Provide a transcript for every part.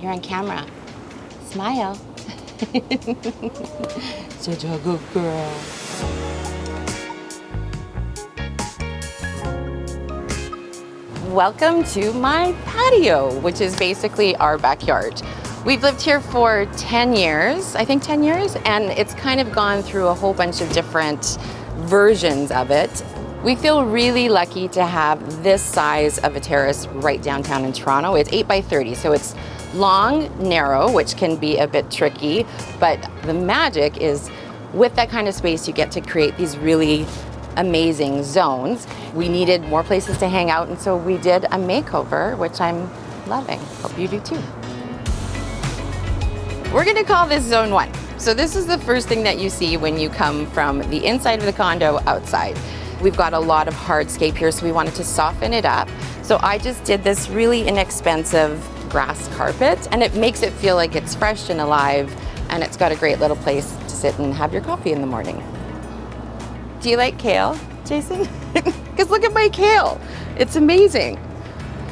You're on camera. Smile. Such a good girl. Welcome to my patio, which is basically our backyard. We've lived here for 10 years, I think 10 years, and it's kind of gone through a whole bunch of different versions of it. We feel really lucky to have this size of a terrace right downtown in Toronto. It's 8 by 30, so it's long, narrow, which can be a bit tricky, but the magic is with that kind of space, you get to create these really amazing zones. We needed more places to hang out, and so we did a makeover, which I'm loving. Hope you do too. We're gonna call this Zone 1. So this is the first thing that you see when you come from the inside of the condo outside. We've got a lot of hardscape here, so we wanted to soften it up. So I just did this really inexpensive grass carpet, and it makes it feel like it's fresh and alive, and it's got a great little place to sit and have your coffee in the morning. Do you like kale, Jason? Because look at my kale. It's amazing.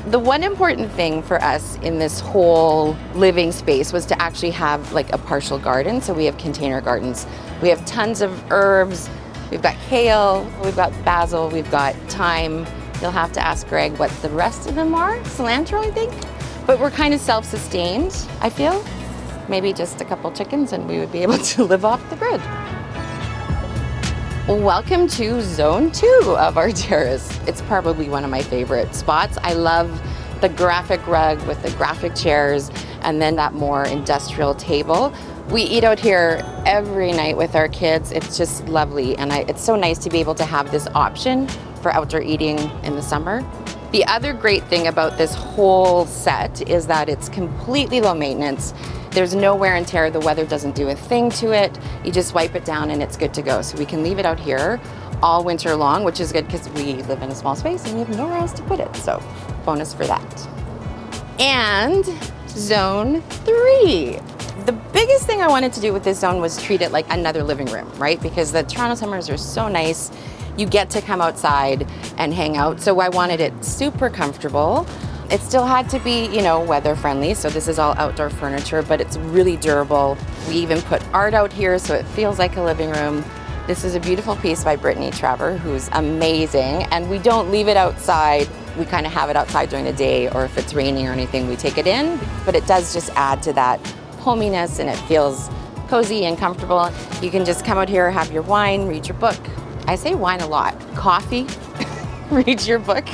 The one important thing for us in this whole living space was to actually have like a partial garden. So we have container gardens. We have tons of herbs. We've got kale, we've got basil, we've got thyme. You'll have to ask Greg what the rest of them are. Cilantro, I think. But we're kind of self-sustained, I feel. Maybe just a couple chickens and we would be able to live off the grid. Welcome to Zone 2 of our terrace. It's probably one of my favorite spots. I love the graphic rug with the graphic chairs and then that more industrial table. We eat out here every night with our kids. It's just lovely, and it's so nice to be able to have this option for outdoor eating in the summer. The other great thing about this whole set is that it's completely low maintenance. There's no wear and tear. The weather doesn't do a thing to it. You just wipe it down and it's good to go. So we can leave it out here all winter long, which is good because we live in a small space and we have nowhere else to put it. So bonus for that. And Zone 3. The biggest thing I wanted to do with this zone was treat it like another living room, right? Because the Toronto summers are so nice. You get to come outside and hang out. So I wanted it super comfortable. It still had to be, weather friendly. So this is all outdoor furniture, but it's really durable. We even put art out here so it feels like a living room. This is a beautiful piece by Brittany Trevor, who's amazing. And we don't leave it outside. We kind of have it outside during the day, or if it's raining or anything, we take it in. But it does just add to that hominess, and it feels cozy and comfortable. You can just come out here, have your wine, read your book. I say wine a lot. Coffee, read your book.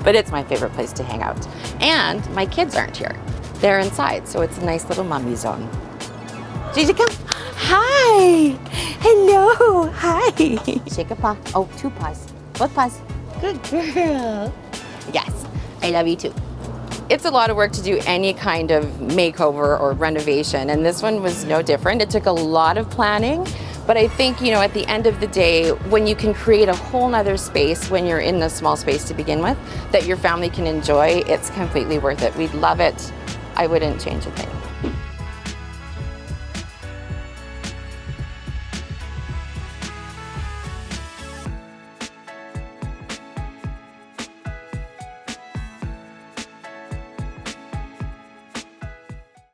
But it's my favorite place to hang out. And my kids aren't here. They're inside, so it's a nice little mommy zone. Gigi, come. Hi. Hello. Hi. Shake a paw. Oh, 2 paws. Both paws. Good girl. Yes, I love you too. It's a lot of work to do any kind of makeover or renovation, and this one was no different. It took a lot of planning, but I think, at the end of the day, when you can create a whole nother space when you're in the small space to begin with, that your family can enjoy, it's completely worth it. We'd love it. I wouldn't change a thing.